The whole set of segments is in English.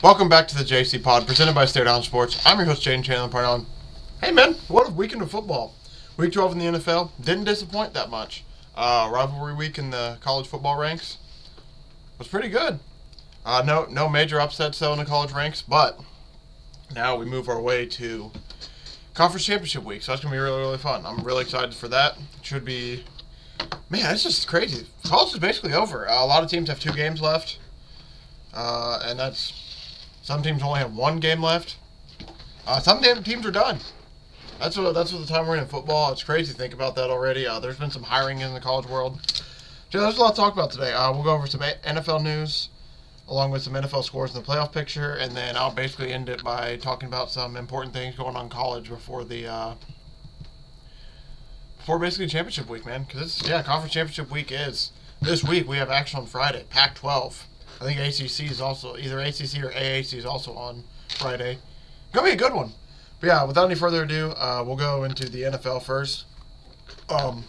Welcome back to the JCPod, presented by Stare Down Sports. I'm your host, Jane Chandler, part on. Hey, man, what a weekend of football. Week 12 in the NFL didn't disappoint that much. Rivalry week in the college football ranks was pretty good. No major upsets, though, in the college ranks, but now we move our way to conference championship week, so that's going to be really, really fun. I'm really excited for that. It should be... Man, it's just crazy. College is basically over. A lot of teams have 2 games left, and that's... Some teams only have 1 game left. Some teams are done. That's what the time we're in football. It's crazy to think about that already. There's been some hiring in the college world. So there's a lot to talk about today. We'll go over some NFL news, along with some NFL scores in the playoff picture, and then I'll basically end it by talking about some important things going on in college before basically championship week, man. Because conference championship week is this week. We have action on Friday. Pac-12. I think ACC is also, either ACC or AAC is also on Friday. Gonna be a good one. But yeah, without any further ado, we'll go into the NFL first. We're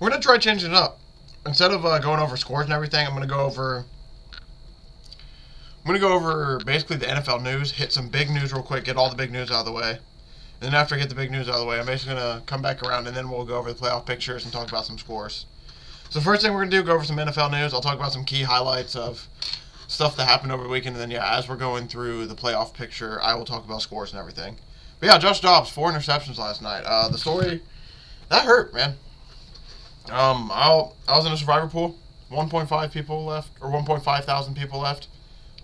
gonna try changing it up. Instead of going over scores and everything, I'm gonna go over basically the NFL news, hit some big news real quick, get all the big news out of the way. And then after I get the big news out of the way, I'm basically gonna come back around and then we'll go over the playoff pictures and talk about some scores. So first thing we're going to do, go over some NFL news. I'll talk about some key highlights of stuff that happened over the weekend. And then, as we're going through the playoff picture, I will talk about scores and everything. But yeah, Josh Dobbs, 4 interceptions last night. The story, that hurt, man. I was in a survivor pool. 1.5 people left, or 1.5 thousand people left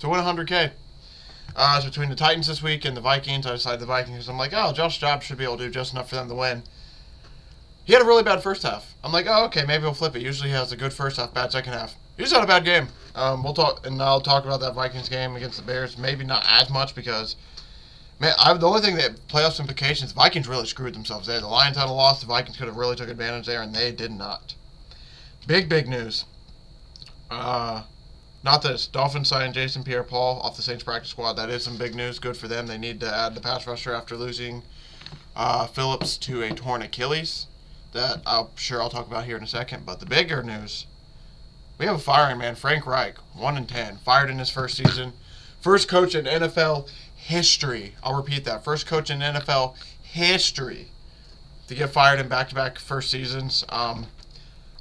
to win 100K. It's between the Titans this week and the Vikings. I decided the Vikings because I'm like, Josh Dobbs should be able to do just enough for them to win. He had a really bad first half. I'm like, okay, maybe he'll flip it. Usually he has a good first half, bad second half. He just had a bad game. We'll talk, and I'll talk about that Vikings game against the Bears. Maybe not as much because, man, the only thing that playoffs implications, Vikings really screwed themselves there. The Lions had a loss. The Vikings could have really took advantage there, and they did not. Big news. Not this. Dolphins signed Jason Pierre-Paul off the Saints practice squad. That is some big news. Good for them. They need to add the pass rusher after losing Phillips to a torn Achilles. That I'll talk about here in a second. But the bigger news, we have a firing, man. Frank Reich, 1-10, fired in his first season. First coach in NFL history. I'll repeat that. First coach in NFL history to get fired in back-to-back first seasons. I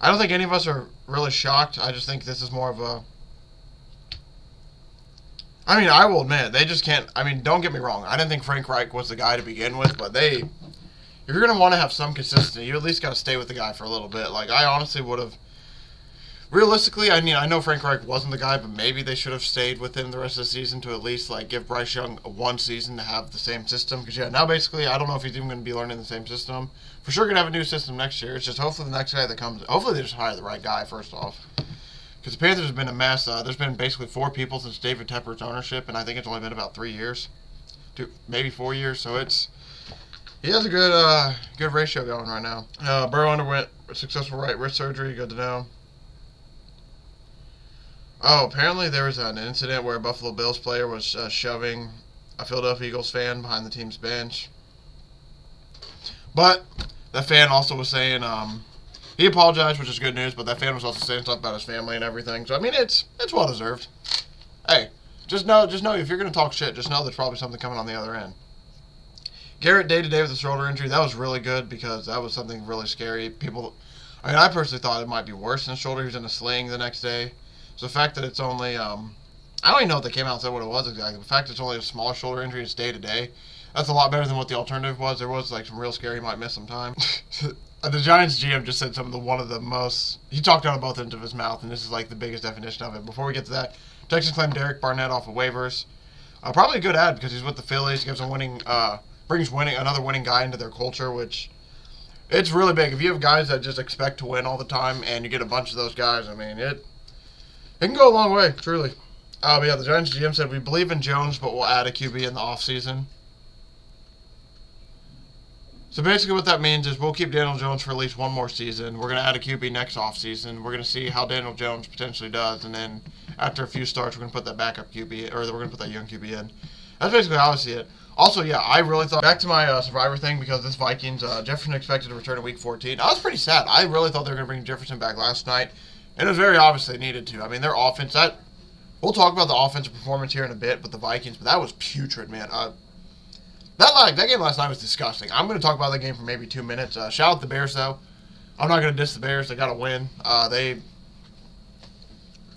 don't think any of us are really shocked. I just think this is more of a... I will admit, they just can't... don't get me wrong. I didn't think Frank Reich was the guy to begin with, but they... If you're going to want to have some consistency, you at least got to stay with the guy for a little bit. Like, I honestly would have... Realistically, I know Frank Reich wasn't the guy, but maybe they should have stayed with him the rest of the season to at least, give Bryce Young one season to have the same system. Because, now basically, I don't know if he's even going to be learning the same system. For sure going to have a new system next year. It's just hopefully the next guy that comes... Hopefully they just hire the right guy, first off. Because the Panthers have been a mess. There's been basically 4 people since David Tepper's ownership, and I think it's only been about 3 years. Maybe 4 years, so it's... He has a good ratio going right now. Burrow underwent successful right wrist surgery. Good to know. Oh, apparently there was an incident where a Buffalo Bills player was shoving a Philadelphia Eagles fan behind the team's bench. But that fan also was saying he apologized, which is good news. But that fan was also saying stuff about his family and everything. So it's well deserved. Hey, just know if you're gonna talk shit, just know there's probably something coming on the other end. Garrett day-to-day with a shoulder injury, that was really good because that was something really scary. I personally thought it might be worse than a shoulder. He was in a sling the next day. So the fact that it's only, I don't even know if they came out and said what it was exactly. The fact that it's only a small shoulder injury, it's day-to-day, that's a lot better than what the alternative was. There was, some real scary, he might miss some time. The Giants GM just said one of the most, he talked out of both ends of his mouth, and this is, the biggest definition of it. Before we get to that, Texans claimed Derek Barnett off of waivers. Probably a good ad because he's with the Phillies, gives them brings another winning guy into their culture, which it's really big. If you have guys that just expect to win all the time and you get a bunch of those guys, it can go a long way, truly. But yeah, the Giants GM said, we believe in Jones, but we'll add a QB in the offseason. So basically what that means is we'll keep Daniel Jones for at least one more season. We're going to add a QB next offseason. We're going to see how Daniel Jones potentially does, and then after a few starts, we're going to put that backup QB, or we're going to put that young QB in. That's basically how I see it. Also, I really thought, back to my Survivor thing, because this Vikings, Jefferson expected to return in Week 14. I was pretty sad. I really thought they were going to bring Jefferson back last night, and it was very obvious they needed to. Their offense, We'll talk about the offensive performance here in a bit, but the Vikings, but that was putrid, man. That game last night was disgusting. I'm going to talk about that game for maybe 2 minutes. Shout out the Bears, though. I'm not going to diss the Bears. They got to win. They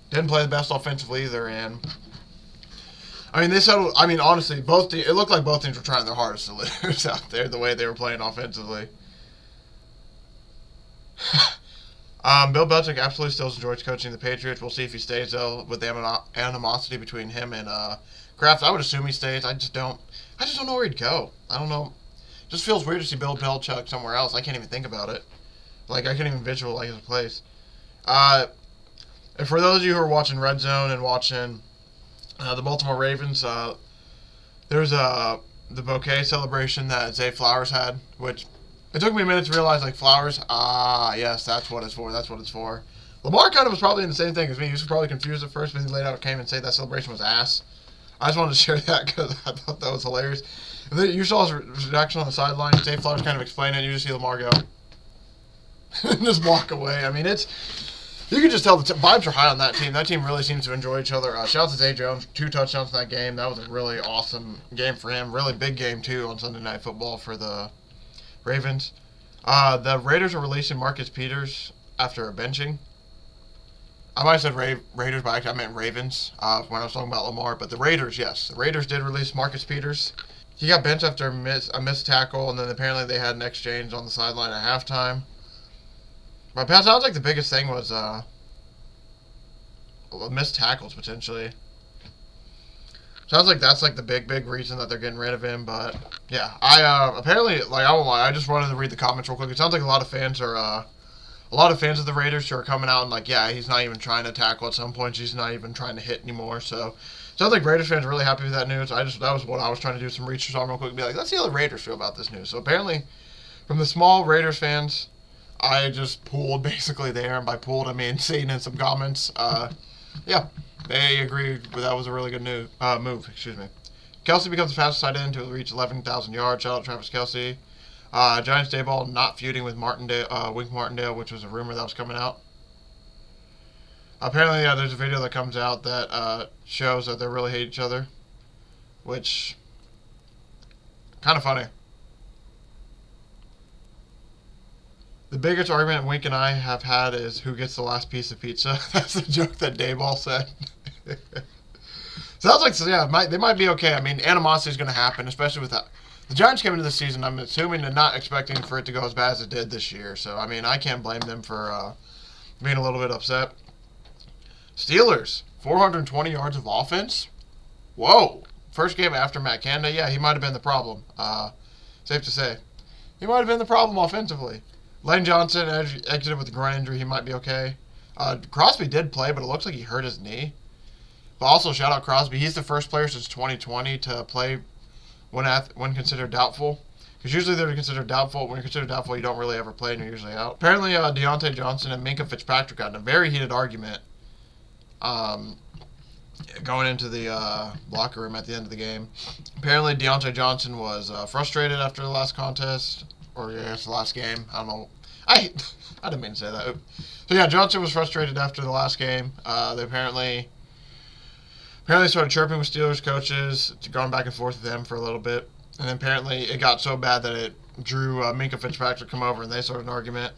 didn't play the best offensively either, and I mean, they settled. I mean, honestly, it looked like both teams were trying their hardest to lose out there, the way they were playing offensively. Bill Belichick absolutely still enjoys coaching the Patriots. We'll see if he stays, though, with the animosity between him and Kraft. I would assume he stays. I just don't know where he'd go. I don't know. It just feels weird to see Bill Belichick somewhere else. I can't even think about it. Like, I can't even visualize his place. And for those of you who are watching Red Zone and watching the Baltimore Ravens, there's the bouquet celebration that Zay Flowers had, which it took me a minute to realize, like, Flowers, yes, that's what it's for, that's what it's for. Lamar kind of was probably in the same thing as me. He was probably confused at first, but he laid out came and said that celebration was ass. I just wanted to share that because I thought that was hilarious. And then you saw his reaction on the sideline. Zay Flowers kind of explained it, and you just see Lamar go and just walk away. I mean, you can just tell the vibes are high on that team. That team really seems to enjoy each other. Shout out to Zay Jones, 2 touchdowns in that game. That was a really awesome game for him. Really big game, too, on Sunday Night Football for the Ravens. The Raiders are releasing Marcus Peters after a benching. I might have said Raiders, but actually I meant Ravens when I was talking about Lamar. But the Raiders, yes. The Raiders did release Marcus Peters. He got benched after a missed tackle, and then apparently they had an exchange on the sideline at halftime. But it sounds like the biggest thing was missed tackles, potentially. Sounds like that's like the big reason that they're getting rid of him. But yeah, apparently, like, I won't lie, I just wanted to read the comments real quick. It sounds like a lot of fans of the Raiders who are coming out and like, yeah, he's not even trying to tackle at some points. He's not even trying to hit anymore. So it sounds like Raiders fans are really happy with that news. That was what I was trying to do some research on real quick and be like, let's see how the Raiders feel about this news. So apparently, from the small Raiders fans, I just pooled basically there, and by pooled I mean seeing in some comments. Yeah, they agreed that was a really good move. Excuse me. Kelsey becomes the fastest tight end to reach 11,000 yards. Shout out Travis Kelsey. Giants Dayball not feuding with Wink Martindale, which was a rumor that was coming out. Apparently, there's a video that comes out that shows that they really hate each other, which kind of funny. The biggest argument Wink and I have had is who gets the last piece of pizza. That's the joke that Dayball said. Sounds like, so yeah, they might be okay. I mean, animosity is going to happen, especially with that. The Giants came into the season, I'm assuming, and not expecting for it to go as bad as it did this year. So, I mean, I can't blame them for being a little bit upset. Steelers, 420 yards of offense? Whoa. First game after Matt Canada, yeah, he might have been the problem. Safe to say. He might have been the problem offensively. Lane Johnson exited with a groin injury. He might be okay. Crosby did play, but it looks like he hurt his knee. But also, shout out Crosby. He's the first player since 2020 to play when considered doubtful. Because usually they're considered doubtful. When you're considered doubtful, you don't really ever play and you're usually out. Apparently, Deontay Johnson and Minkah Fitzpatrick got in a very heated argument going into the locker room at the end of the game. Apparently, Deontay Johnson was frustrated after the last contest. Or, yeah, it's the last game. I don't know. I didn't mean to say that. So, yeah, Johnson was frustrated after the last game. They apparently started chirping with Steelers coaches, going back and forth with them for a little bit. And then apparently it got so bad that it drew Minkah Fitzpatrick come over and they started an argument.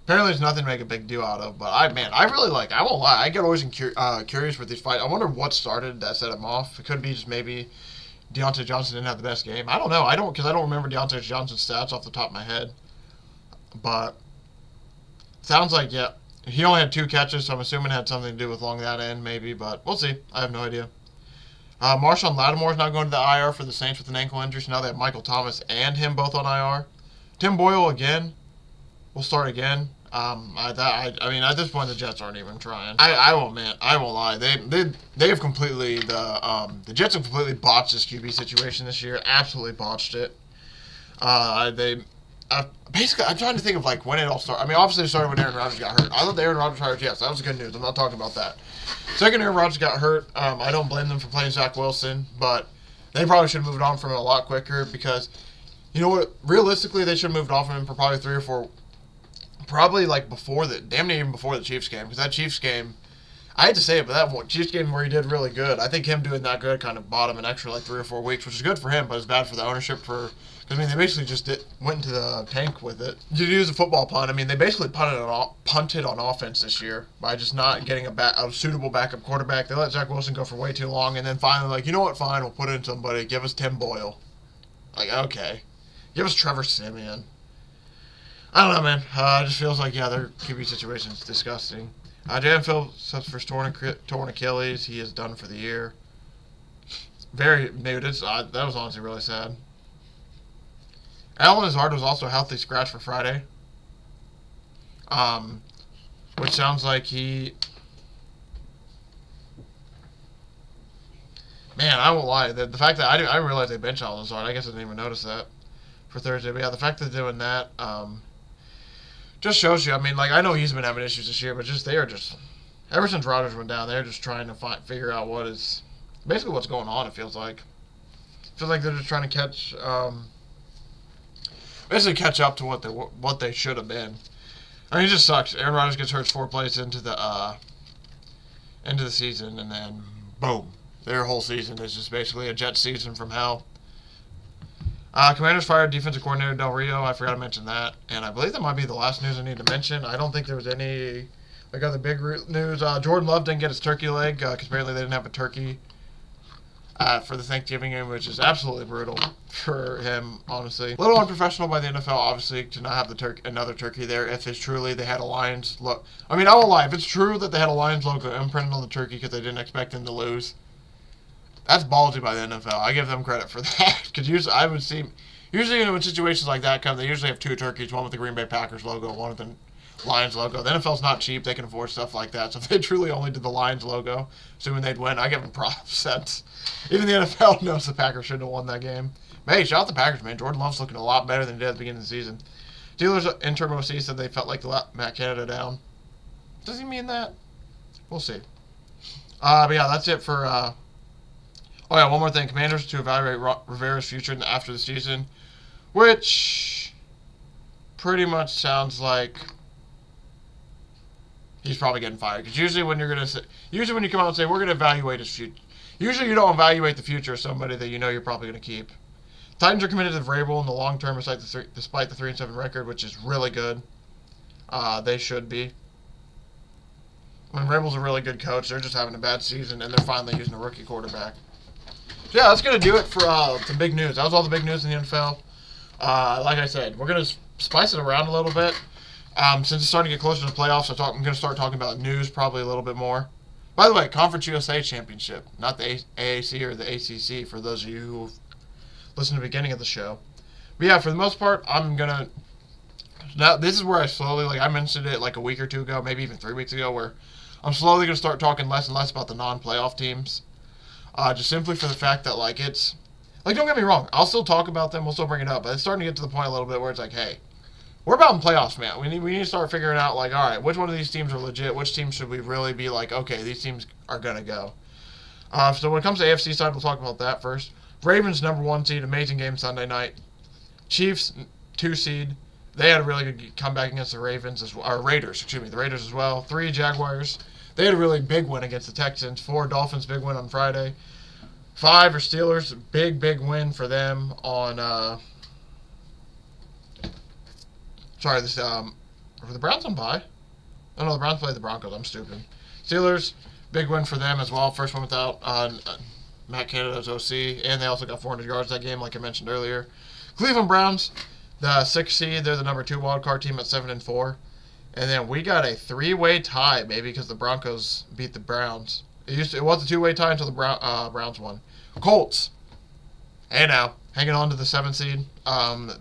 Apparently there's nothing to make a big deal out of. But, I really like, I won't lie, I get always curious with these fights. I wonder what started that set him off. It could be just maybe Deontay Johnson didn't have the best game. I don't know. Because I don't remember Deontay Johnson's stats off the top of my head. But sounds like, yeah, he only had 2 catches, so I'm assuming it had something to do with along that end, maybe. But we'll see. I have no idea. Marshawn Lattimore is now going to the IR for the Saints with an ankle injury. So now they have Michael Thomas and him both on IR. Tim Boyle again. We'll start again. I mean, at this point, the Jets aren't even trying. I won't lie. They have completely the Jets have completely botched this QB situation this year. Absolutely botched it. Basically, I'm trying to think of like when it all started. I mean, obviously it started when Aaron Rodgers got hurt. I thought the Aaron Rodgers hurt. Yes, that was good news. I'm not talking about that. Second, Aaron Rodgers got hurt. I don't blame them for playing Zach Wilson, but they probably should have moved on from him a lot quicker because, you know what? Realistically, they should have moved on from him for probably 3 or Probably like damn near even before the Chiefs game, because that Chiefs game, I hate to say it, but that Chiefs game where he did really good, I think him doing that good kind of bought him an extra like 3 or 4 weeks, which is good for him, but it's bad for the ownership because I mean they basically just went into the tank with it. To use a football punt, I mean they basically punted on offense this year by just not getting a suitable backup quarterback. They let Zach Wilson go for way too long, and then finally like, you know what, fine, we'll put in somebody. Give us Tim Boyle. Like, okay, give us Trevor Siemian. I don't know, man. It just feels like, yeah, their QB situation is disgusting. Jalen Phillips suffers for torn Achilles. He is done for the year. That was honestly really sad. Allen Lazard was also healthy scratch for Friday. Which sounds like he... Man, I won't lie. The fact that I didn't realize they benched Allen Lazard. I guess I didn't even notice that for Thursday. But yeah, the fact that they're doing that... just shows you, I mean, like, I know he's been having issues this year, but ever since Rodgers went down, they're just trying to figure out what's going on, it feels like. It feels like they're just trying to catch up to what they should have been. I mean, it just sucks. Aaron Rodgers gets hurt 4 plays into the season, and then, boom, their whole season is just basically a Jets season from hell. Commanders fired defensive coordinator Del Rio. I forgot to mention that. And I believe that might be the last news I need to mention. I don't think there was any other big news. Jordan Love didn't get his turkey leg because apparently they didn't have a turkey for the Thanksgiving game, which is absolutely brutal for him, honestly. A little unprofessional by the NFL, obviously, to not have another turkey there if it's truly they had a Lions logo. I mean, I won't lie. If it's true that they had a Lions logo imprinted on the turkey because they didn't expect them to lose, that's ballsy by the NFL. I give them credit for that. Because usually when situations like that come, they usually have 2 turkeys, one with the Green Bay Packers logo, one with the Lions logo. The NFL's not cheap. They can afford stuff like that. So if they truly only did the Lions logo, assuming they'd win, I give them props. Even the NFL knows the Packers shouldn't have won that game. But hey, shout out the Packers, man. Jordan Love's looking a lot better than he did at the beginning of the season. Steelers interim OC said they felt like they let Matt Canada down. Does he mean that? We'll see. But yeah, that's it for... Oh yeah, one more thing. Commanders to evaluate Rivera's future after the season, which pretty much sounds like he's probably getting fired. Because usually when you come out and say we're going to evaluate his future, usually you don't evaluate the future of somebody that you know you're probably going to keep. Titans are committed to Vrabel in the long term despite the 3-7 record, which is really good. They should be. When Vrabel's a really good coach, they're just having a bad season and they're finally using a rookie quarterback. Yeah, that's going to do it for some big news. That was all the big news in the NFL. Like I said, we're going to spice it around a little bit. Since it's starting to get closer to the playoffs, I'm going to start talking about news probably a little bit more. By the way, Conference USA Championship, not the AAC or the ACC, for those of you who listened to the beginning of the show. But yeah, for the most part, now this is where I slowly, like I mentioned it like a week or 2 ago, maybe even 3 weeks ago, where I'm slowly going to start talking less and less about the non-playoff teams. Just simply for the fact that, like, it's... Like, don't get me wrong. I'll still talk about them. We'll still bring it up. But it's starting to get to the point a little bit where it's like, hey, we're about in playoffs, man. We need to start figuring out, like, all right, which one of these teams are legit? Which teams should we really be like, okay, these teams are going to go? So when it comes to AFC side, we'll talk about that first. Ravens, number 1 seed. Amazing game Sunday night. Chiefs, 2 seed. They had a really good comeback against the Raiders, the Raiders as well. 3, Jaguars. They had a really big win against the Texans. 4, Dolphins, big win on Friday. 5 are Steelers, big win for them on, were the Browns on bye? Oh no, the Browns played the Broncos, I'm stupid. Steelers, big win for them as well. First one without Matt Canada's OC, and they also got 400 yards that game, like I mentioned earlier. Cleveland Browns, the 6th seed, they're the number 2 wildcard team at 7-4. And then we got a 3-way tie, baby, because the Broncos beat the Browns. It was a 2-way tie until the Browns won. Colts, hey now, hanging on to the 7th seed.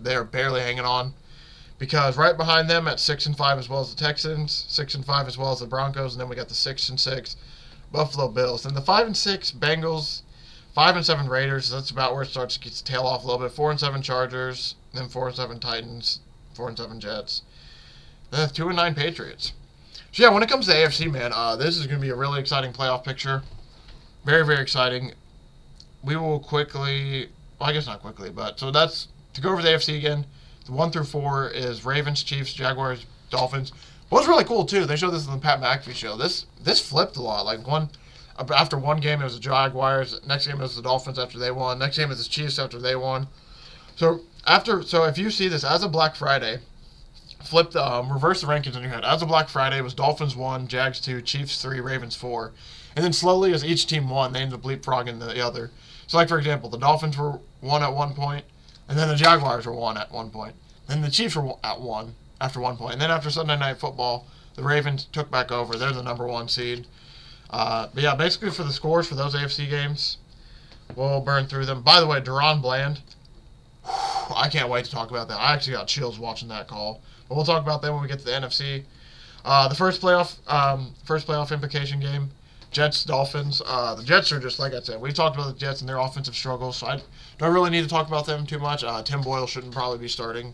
They're barely hanging on because right behind them at 6-5 as well as the Texans, 6-5 as well as the Broncos, and then we got the 6-6 Buffalo Bills. And the 5-6 Bengals, 5-7 Raiders. That's about where it starts to get its tail off a little bit. 4-7 Chargers, then 4-7 Titans, 4-7 Jets. 2-9 Patriots. So yeah, when it comes to AFC, man, this is going to be a really exciting playoff picture. Very, very exciting. We will quickly, well, I guess not quickly, but so that's to go over the AFC again. The 1 through 4 is Ravens, Chiefs, Jaguars, Dolphins. What's really cool too, they showed this in the Pat McAfee show. This flipped a lot. Like after one game it was the Jaguars. Next game it was the Dolphins after they won. Next game it was the Chiefs after they won. So if you see this as a Black Friday, reverse the rankings in your head. As a Black Friday, it was Dolphins 1, Jags 2, Chiefs 3, Ravens 4. And then slowly, as each team won, they ended up leapfrogging the other. So, like, for example, the Dolphins were 1 at one point, and then the Jaguars were 1 at one point. Then the Chiefs were at 1 after one point. And then after Sunday Night Football, the Ravens took back over. They're the number 1 seed. But, yeah, basically for the scores for those AFC games, we'll burn through them. By the way, Deron Bland, I can't wait to talk about that. I actually got chills watching that call. But we'll talk about that when we get to the NFC. The first playoff implication game, Jets-Dolphins. The Jets are just, like I said, we talked about the Jets and their offensive struggles, so I don't really need to talk about them too much. Tim Boyle shouldn't probably be starting.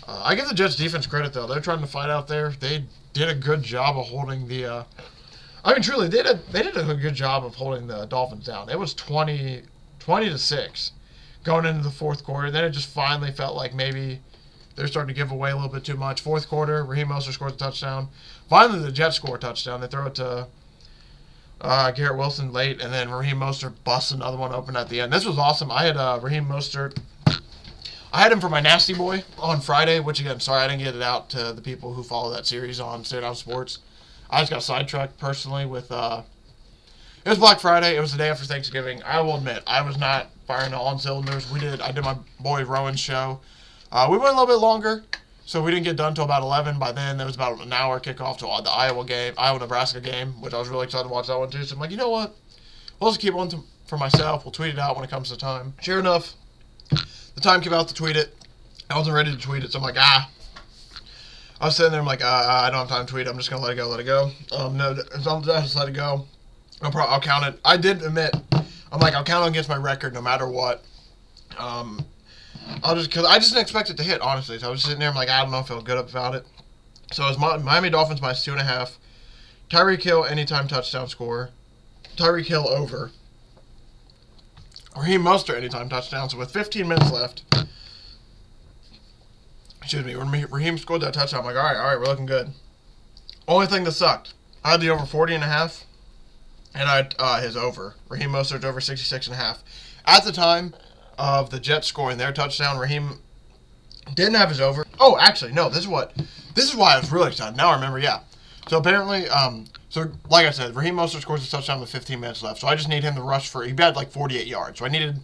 I give the Jets defense credit, though. They're trying to fight out there. They did a good job of holding the truly, they did a good job of holding the Dolphins down. It was 20-6 going into the fourth quarter. Then it just finally felt like maybe they're starting to give away a little bit too much. Fourth quarter, Raheem Mostert scores a touchdown. Finally, the Jets score a touchdown. They throw it to Garrett Wilson late, and then Raheem Mostert busts another one open at the end. This was awesome. I had Raheem Mostert. I had him for my Nasty Boy on Friday, which, again, sorry I didn't get it out to the people who follow that series on Stay Down Sports. I just got sidetracked personally with it was Black Friday. It was the day after Thanksgiving. I will admit, I was not firing all on cylinders. I did my boy Rowan's show. We went a little bit longer, so we didn't get done until about 11. By then, there was about an hour kickoff to the Iowa-Nebraska game, which I was really excited to watch that one too. So I'm like, you know what? We'll just keep one for myself. We'll tweet it out when it comes to time. Sure enough, the time came out to tweet it. I wasn't ready to tweet it, so I'm like, I was sitting there, I'm like, I don't have time to tweet it. I'm just going to let it go. No, I'll just let it go. I'll count it. I did admit, I'm like, I'll count it against my record no matter what. Because I just didn't expect it to hit, honestly. So I was sitting there, I'm like, I don't know if I feel good about it. So it was Miami Dolphins minus 2.5. Tyreek Hill, anytime touchdown score. Tyreek Hill over. Raheem Mostert, anytime touchdown. So with 15 minutes left, when Raheem scored that touchdown, I'm like, all right, we're looking good. Only thing that sucked, I had the over 40.5, and I had his over. Raheem Mostert's over 66.5. At the time of the Jets scoring their touchdown, Raheem didn't have his over. Oh, actually, no, this is why I was really excited. Now I remember, yeah. So apparently, like I said, Raheem Mostert scores a touchdown with 15 minutes left. So I just need him to rush he had like 48 yards. So I needed,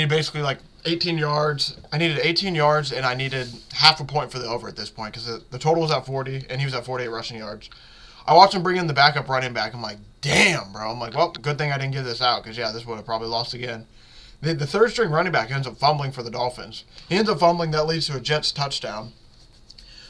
basically like 18 yards. I needed 18 yards, and I needed half a point for the over at this point because the total was at 40, and he was at 48 rushing yards. I watched him bring in the backup running back. I'm like, damn, bro. I'm like, well, good thing I didn't give this out because, yeah, this would have probably lost again. The third-string running back ends up fumbling for the Dolphins. He ends up fumbling. That leads to a Jets touchdown.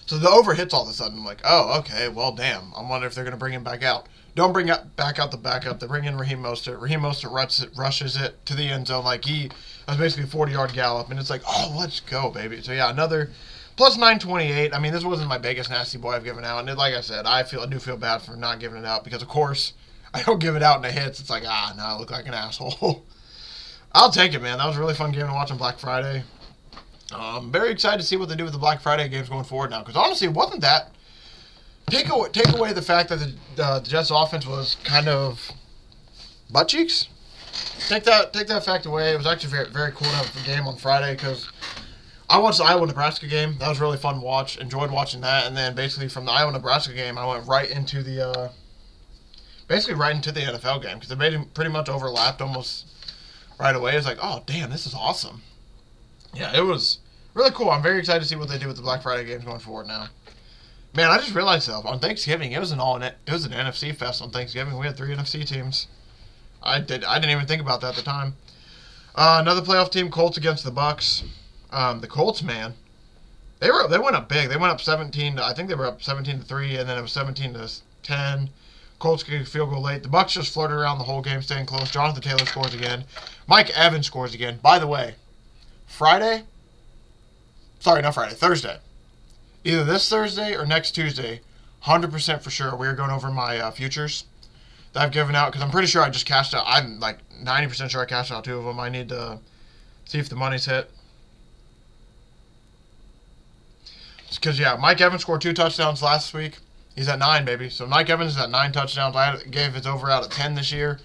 So the over hits all of a sudden. I'm like, oh, okay, well, damn. I wonder if they're going to bring him back out. Don't bring back out the backup. They bring in Raheem Mostert. Raheem Mostert rushes it to the end zone like he was basically a 40-yard gallop. And it's like, oh, let's go, baby. So, yeah, another plus 928. I mean, this wasn't my biggest Nasty Boy I've given out. And like I said, I do feel bad for not giving it out because, of course, I don't give it out in the hits. It's like, now I look like an asshole. I'll take it, man. That was a really fun game to watch on Black Friday. I'm very excited to see what they do with the Black Friday games going forward now. Because, honestly, it wasn't that. Take away the fact that the Jets' offense was kind of butt cheeks. Take that fact away. It was actually very, very cool to have a game on Friday because I watched the Iowa-Nebraska game. That was really fun to watch. Enjoyed watching that. And then basically from the Iowa-Nebraska game, I went right into the NFL game because they pretty much overlapped almost right away. It's like, oh, damn, this is awesome. Yeah, it was really cool. I'm very excited to see what they do with the Black Friday games going forward now. Man, I just realized, though, on Thanksgiving, it was an NFC fest on Thanksgiving. We had 3 NFC teams. I didn't even think about that at the time. Another playoff team, Colts against the Bucks. The Colts, man, they went up big. They went up 17. I think they were up 17-3, and then it was 17-10. Colts kicked a field goal late. The Bucks just flirted around the whole game, staying close. Jonathan Taylor scores again. Mike Evans scores again. By the way, Thursday. Either this Thursday or next Tuesday, 100% for sure, we're going over my futures that I've given out because I'm pretty sure I just cashed out. I'm like 90% sure I cashed out 2 of them. I need to see if the money's hit. Because, yeah, Mike Evans scored 2 touchdowns last week. He's at 9, baby. So Mike Evans is at 9 touchdowns. I gave his over out at 10 this year.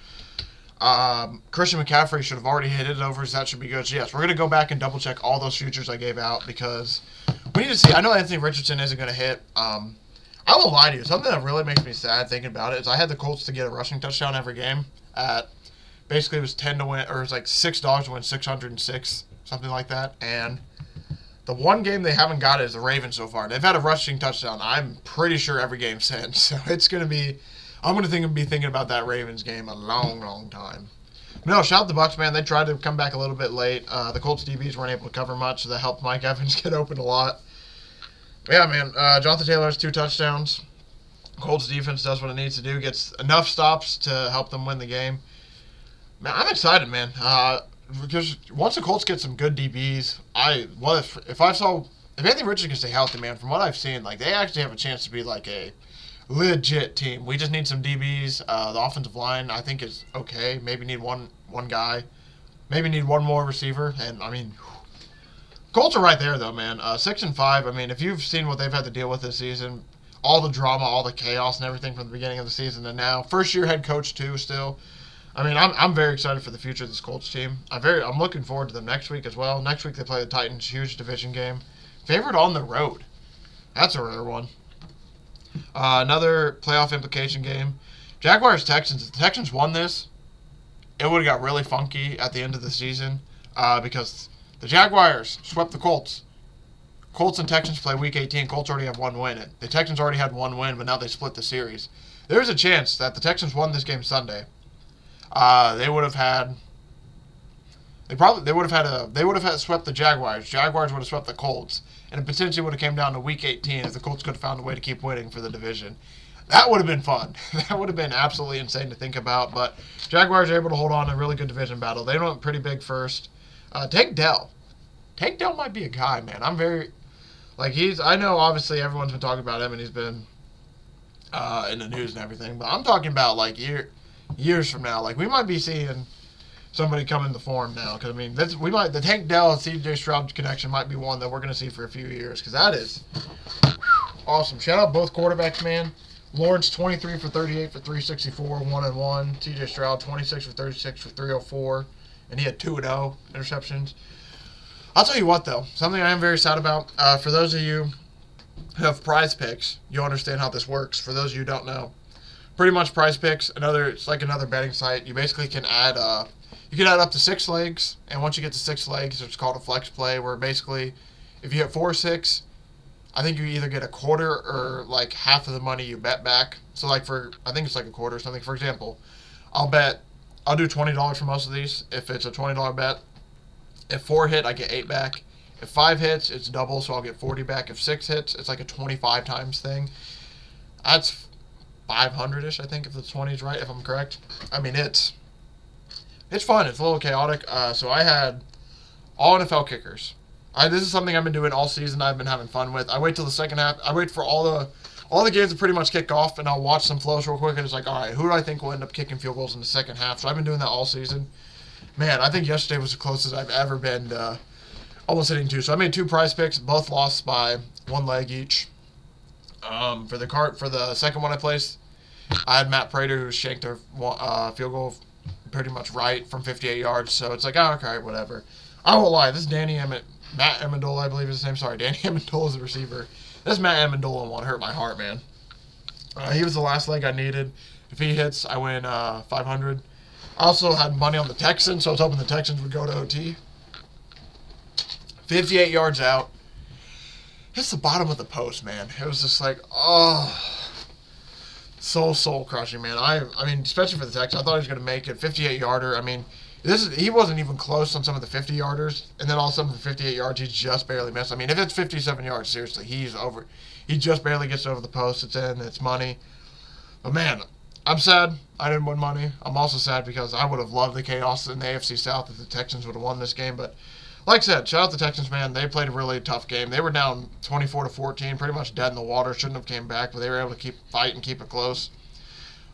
Christian McCaffrey should have already hit his overs. That should be good. So, yes, we're going to go back and double-check all those futures I gave out because we need to see. I know Anthony Richardson isn't going to hit. I won't lie to you. Something that really makes me sad thinking about it is I had the Colts to get a rushing touchdown every game at basically it was 10 to win, or it was like $6 to win 606, something like that. And the one game they haven't got is the Ravens so far. They've had a rushing touchdown, I'm pretty sure, every game since. So it's going to be, I'm going to be thinking about that Ravens game a long, long time. No, shout out the Bucs, man. They tried to come back a little bit late. The Colts DBs weren't able to cover much, so that helped Mike Evans get open a lot. But yeah, man, Jonathan Taylor has 2 touchdowns. Colts defense does what it needs to do, gets enough stops to help them win the game. Man, I'm excited, man. Because once the Colts get some good DBs, if Anthony Richardson can stay healthy, man, from what I've seen, like they actually have a chance to be like a legit team. We just need some DBs. The offensive line, I think, is okay. Maybe need one guy. Maybe need one more receiver. And I mean, Colts are right there though, man. 6-5. I mean, if you've seen what they've had to deal with this season, all the drama, all the chaos, and everything from the beginning of the season to now, first year head coach too, still. I mean, I'm very excited for the future of this Colts team. I'm looking forward to them next week as well. Next week they play the Titans, huge division game. Favored on the road. That's a rare one. Another playoff implication game. Jaguars-Texans. If the Texans won this, it would have got really funky at the end of the season because the Jaguars swept the Colts. Colts and Texans play Week 18. Colts already have 1 win. The Texans already had 1 win, but now they split the series. There's a chance that the Texans won this game Sunday. They would have swept the Jaguars. Jaguars would have swept the Colts, and it potentially would have came down to Week 18 if the Colts could have found a way to keep winning for the division. That would have been fun. That would have been absolutely insane to think about. But Jaguars are able to hold on to a really good division battle. They went pretty big first. Tank Dell. Tank Dell might be a guy, man. I'm very I know obviously everyone's been talking about him and he's been in the news and everything, but I'm talking about years from now, we might be seeing somebody come in the form now. Because I mean, the Tank Dell and CJ Stroud connection might be one that we're going to see for a few years. Because that is awesome. Shout out both quarterbacks, man. Lawrence 23 for 38 for 364, 1-1. CJ Stroud 26 for 36 for 304, and he had 2-0 interceptions. I'll tell you what though, something I am very sad about. For those of you who have Prize Picks, you'll understand how this works. For those of you who don't know. Pretty much Prize Picks, it's like another betting site. You basically can add up to 6 legs, and once you get to 6 legs, it's called a flex play, where basically, if you hit 4 or 6, I think you either get a quarter or half of the money you bet back. So I think it's a quarter or something. For example, I'll do $20 for most of these if it's a $20 bet. If 4 hit, I get 8 back. If 5 hits, it's double, so I'll get 40 back. If 6 hits, it's like a 25 times thing. That's 500-ish, I think, if the 20 is right, if I'm correct. I mean, it's fun. It's a little chaotic. So I had all NFL kickers. This is something I've been doing all season. I've been having fun with. I wait till the second half. I wait for all the games to pretty much kick off, and I'll watch some flows real quick, and it's all right, who do I think will end up kicking field goals in the second half? So I've been doing that all season. Man, I think yesterday was the closest I've ever been to almost hitting 2. So I made 2 Prize Picks, both lost by 1 leg each. For the second one I placed, I had Matt Prater, who shanked their field goal pretty much right from 58 yards. So it's okay, whatever. I won't lie. This is Matt Amendola, I believe is his name. Sorry, Danny Amendola is the receiver. This Matt Amendola one hurt my heart, man. He was the last leg I needed. If he hits, I win 500. I also had money on the Texans, so I was hoping the Texans would go to OT. 58 yards out. Hits the bottom of the post, man. It was just so soul-crushing, man. I mean, especially for the Texans, I thought he was going to make it. 58-yarder. I mean, he wasn't even close on some of the 50-yarders, and then all of a sudden, the 58 yards, he just barely missed. I mean, if it's 57 yards, seriously, he's over. He just barely gets over the post. It's in. It's money. But, man, I'm sad I didn't win money. I'm also sad because I would have loved the chaos in the AFC South if the Texans would have won this game. But, like I said, shout out the Texans, man. They played a really tough game. They were down 24-14, pretty much dead in the water. Shouldn't have came back, but they were able to fight and keep it close.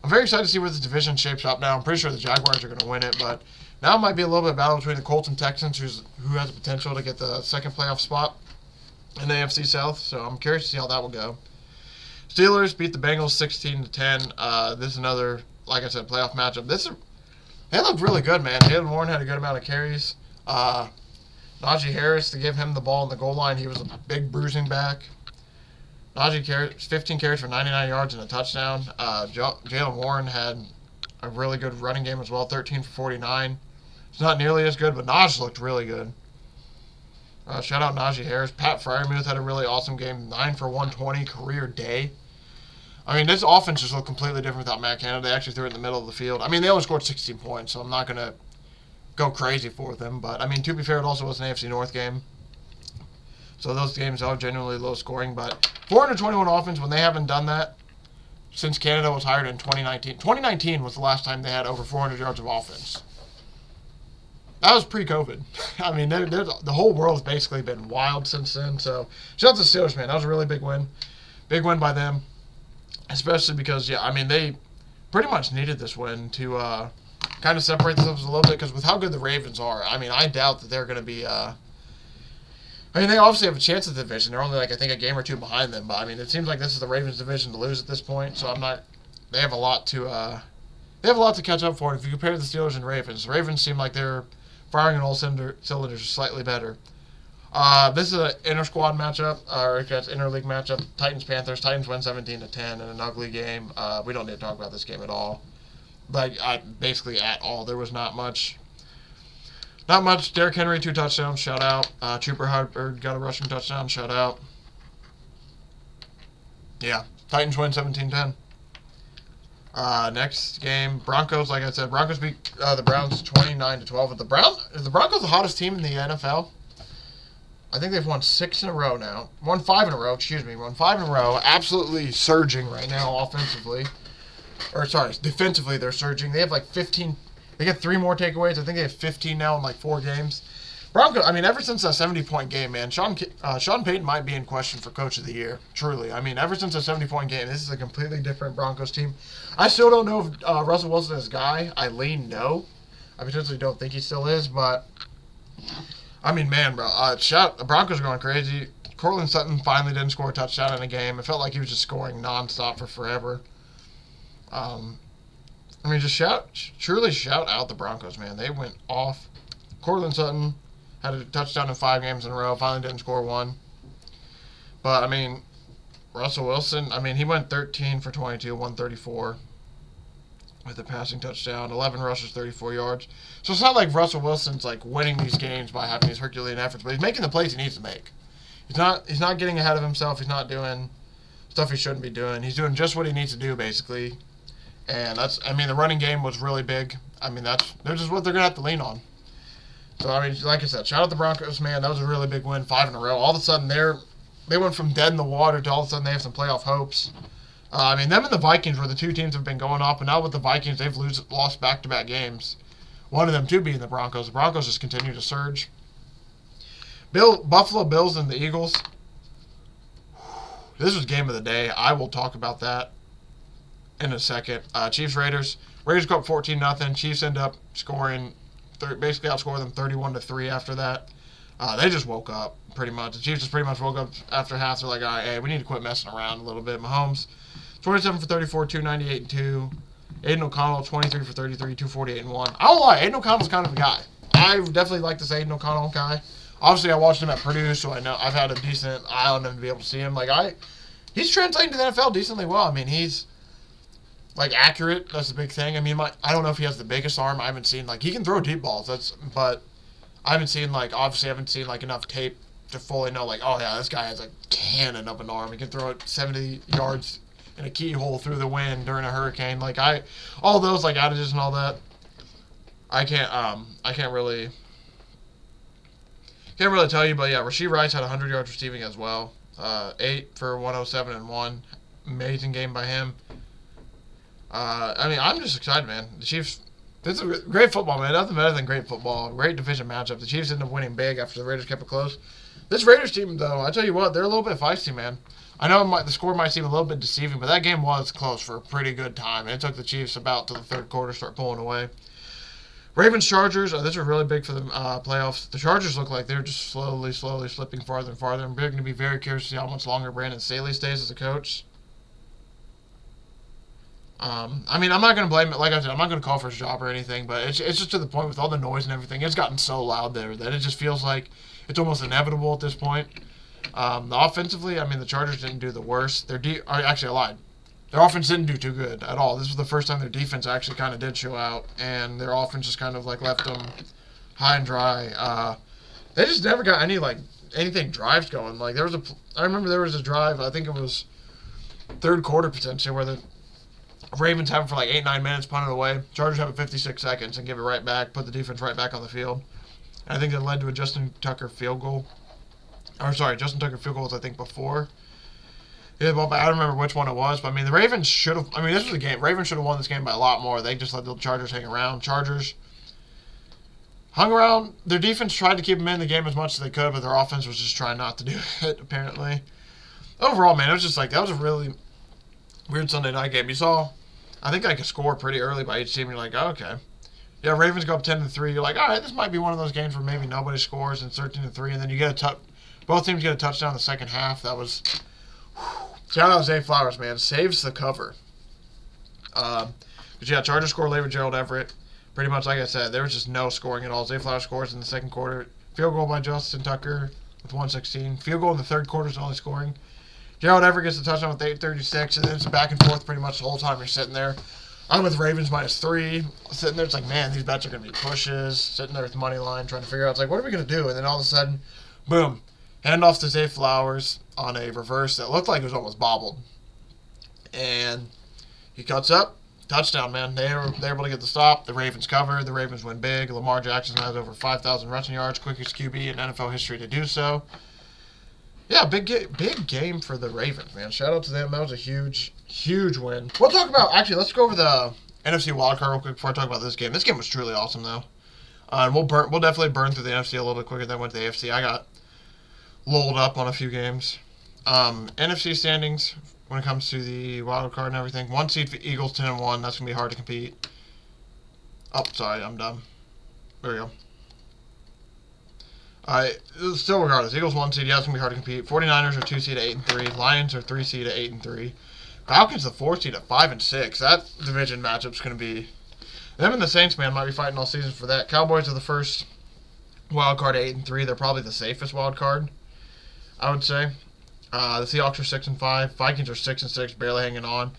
I'm very excited to see where this division shapes up now. I'm pretty sure the Jaguars are going to win it, but now it might be a little bit of battle between the Colts and Texans, who has the potential to get the second playoff spot. in the AFC South, so I'm curious to see how that will go. Steelers beat the Bengals 16-10. This is another, like I said, playoff matchup. They looked really good, man. Jaylen Warren had a good amount of carries. Najee Harris, to give him the ball in the goal line, he was a big bruising back. Najee carries 15 carries for 99 yards and a touchdown. Jaylen Warren had a really good running game as well, 13 for 49. It's not nearly as good, but Najee looked really good. Shout out Najee Harris. Pat Freiermuth had a really awesome game, 9 for 120, career day. I mean, this offense just looked completely different without Matt Canada. They actually threw it in the middle of the field. I mean, they only scored 16 points, so I'm not going to go crazy for them. But, I mean, to be fair, it also was an AFC North game. So those games are genuinely low scoring. But 421 offense, when they haven't done that since Canada was hired in 2019. 2019 was the last time they had over 400 yards of offense. That was pre-COVID. I mean, the whole world has basically been wild since then. So, shout out to the Steelers, man. That was a really big win. Big win by them. Especially because, yeah, I mean, they pretty much needed this win to kind of separate themselves a little bit. Because with how good the Ravens are, I mean, I doubt that they're going to be... I mean, they obviously have a chance at the division. They're only, like, I think a game or two behind them. But, I mean, it seems like this is the Ravens' division to lose at this point. So, I'm not... They have a lot to... They have a lot to catch up for. If you compare the Steelers and Ravens, the Ravens seem like they're firing on all cylinders slightly better. This is an inter-squad matchup, or I guess interleague matchup. Titans-Panthers. Titans win 17-10 in an ugly game. We don't need to talk about this game at all. Like, basically at all. There was not much. Not much. Derrick Henry, 2 touchdowns. Shout out. Trooper Hubbard got a rushing touchdown. Shout out. Yeah. Titans win 17-10. Next game, Broncos. Like I said, Broncos beat the Browns 29-12. The Broncos the hottest team in the NFL. I think they've won 6 in a row now. Won 5 in a row. Won 5 in a row. Absolutely surging right now offensively. Or sorry, defensively they're surging. They have like 15. They get 3 more takeaways. I think they have 15 now in like 4 games. Broncos. I mean, ever since that 70-point game, man, Sean Payton might be in question for Coach of the Year. Truly, I mean, ever since a 70-point game, this is a completely different Broncos team. I still don't know if Russell Wilson is a guy. I lean no. I potentially don't think he still is, but I mean, man, bro, the Broncos are going crazy. Cortland Sutton finally didn't score a touchdown in a game. It felt like he was just scoring nonstop for forever. I mean, just truly shout out the Broncos, man. They went off. Cortland Sutton had a touchdown in 5 games in a row. Finally didn't score 1. But, I mean, Russell Wilson, I mean, he went 13 for 22, 134 with a passing touchdown, 11 rushes, 34 yards. So it's not like Russell Wilson's, like, winning these games by having these Herculean efforts, but he's making the plays he needs to make. He's not getting ahead of himself. He's not doing stuff he shouldn't be doing. He's doing just what he needs to do, basically. And the running game was really big. I mean, that's just what they're going to have to lean on. So, I mean, like I said, shout out the Broncos, man. That was a really big win, 5 in a row. All of a sudden, they went from dead in the water to all of a sudden they have some playoff hopes. I mean, them and the Vikings were the 2 teams that have been going off, and now with the Vikings, they've lost back-to-back games. One of them, too, being the Broncos. The Broncos just continue to surge. Buffalo Bills and the Eagles. This was game of the day. I will talk about that in a second. Chiefs-Raiders. Raiders go up 14-0. Chiefs end up scoring... basically outscore them 31-3 after that. They just woke up, pretty much. The Chiefs just pretty much woke up after half. They're like, all right, hey, we need to quit messing around a little bit. Mahomes, 27 for 34, 298-2. Aiden O'Connell, 23 for 33, 248-1. I don't lie, Aiden O'Connell's kind of a guy. I definitely like this Aiden O'Connell guy. Obviously, I watched him at Purdue, so I know I've had a decent eye on him to be able to see him. He's translating to the NFL decently well. I mean, he's accurate. That's the big thing. I mean, I don't know if he has the biggest arm. I haven't seen, he can throw deep balls. But I haven't seen, obviously I haven't seen, enough tape to fully know, oh, yeah, this guy has a cannon of an arm. He can throw it 70 yards in a keyhole through the wind during a hurricane. All those, outages and all that, I can't really tell you. But, yeah, Rashee Rice had 100 yards receiving as well. 8 for 107 and 1. Amazing game by him. I mean, I'm just excited, man. The Chiefs, this is great football, man. Nothing better than great football. Great division matchup. The Chiefs ended up winning big after the Raiders kept it close. This Raiders team, though, I tell you what, they're a little bit feisty, man. I know the score might seem a little bit deceiving, but that game was close for a pretty good time. It took the Chiefs about to the third quarter to start pulling away. Ravens Chargers. This is really big for the playoffs. The Chargers look like they're just slowly slipping farther and farther. I'm going to be very curious to see how much longer Brandon Staley stays as a coach. I mean, I'm not going to blame it. Like I said, I'm not going to call for his job or anything, but it's just to the point with all the noise and everything. It's gotten so loud there that it just feels like it's almost inevitable at this point. Offensively, I mean, the Chargers didn't do the worst. Actually, I lied. Their offense didn't do too good at all. This was the first time their defense actually kind of did show out, and their offense just kind of like left them high and dry. They just never got anything drives going. Like I remember there was a drive. I think it was third quarter potentially where the Ravens have it for like 8-9 minutes, punt it away. Chargers have it 56 seconds and give it right back, put the defense right back on the field. And I think that led to a Justin Tucker field goal. Justin Tucker field goal was, I think, before. Yeah, well, I don't remember which one it was, but I mean, the Ravens should have. I mean, this was a game. Ravens should have won this game by a lot more. They just let the Chargers hang around. Chargers hung around. Their defense tried to keep them in the game as much as they could, but their offense was just trying not to do it, apparently. Overall, man, it was just like, that was a really weird Sunday night game. You saw, I think, like a score pretty early by each team. You're like, oh, okay. Yeah, Ravens go up 10-3. You're like, all right, this might be one of those games where maybe nobody scores and 13-3, and then you get both teams get a touchdown in the second half. That was, shout out Zay Flowers, man. Saves the cover. But yeah, Chargers score late with Gerald Everett. Pretty much, like I said, there was just no scoring at all. Zay Flowers scores in the second quarter. Field goal by Justin Tucker with 1:16. Field goal in the third quarter is only scoring. Gerald Everett gets the touchdown with 8:36, and then it's back and forth pretty much the whole time you're sitting there. I'm with Ravens -3. Sitting there, it's like, man, these bets are going to be pushes. Sitting there with the money line, trying to figure out, it's like, what are we going to do? And then all of a sudden, boom, handoff to Zay Flowers on a reverse that looked like it was almost bobbled. And he cuts up, touchdown, man. They're able to get the stop. The Ravens cover. The Ravens win big. Lamar Jackson has over 5,000 rushing yards, quickest QB in NFL history to do so. Yeah, big game for the Ravens, man. Shout out to them. That was a huge win. We'll talk about, actually, let's go over the NFC wildcard real quick before I talk about this game. This game was truly awesome, though. And we'll definitely burn through the NFC a little bit quicker than went to the AFC. I got lulled up on a few games. NFC standings when it comes to the wild card and everything. 1 seed for Eagles, 10-1. That's going to be hard to compete. Oh, sorry, I'm dumb. There we go. Still regardless, Eagles 1 seed, yeah, it's going to be hard to compete. 49ers are 2 seed at 8-3. Lions are 3 seed at 8-3. Falcons the 4 seed at 5-6. That division matchup's going to be... Them and the Saints, man, might be fighting all season for that. Cowboys are the first wild card at 8-3. They're probably the safest wild card, I would say. The Seahawks are 6-5. Vikings are 6-6, barely hanging on.